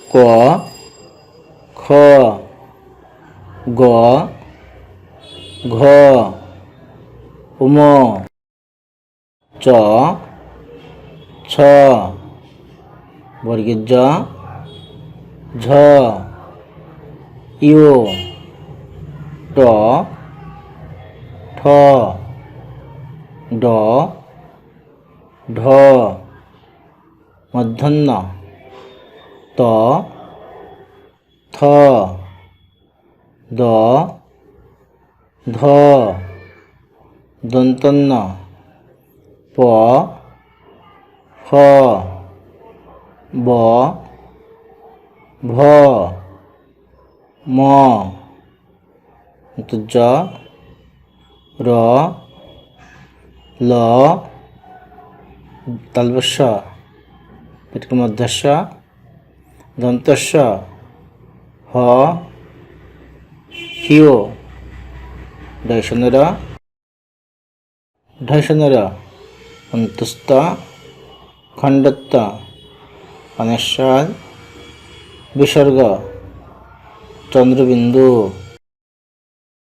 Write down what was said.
ক খ গ ঘ উম চ ছ বর্গের জ ঝ ইয় ট ঠ ড ঢ মূর্ধন্য ত থ দ ধ দন্তন্য প ফ ব ভ ম জ র ল তালবস্য পেটকে মধ্যস্য দন্তস্য হ হিও ঢয়সনের অন্তস্থ খণ্ডত্ব অনস্বর বিসর্গ চন্দ্রবিন্দু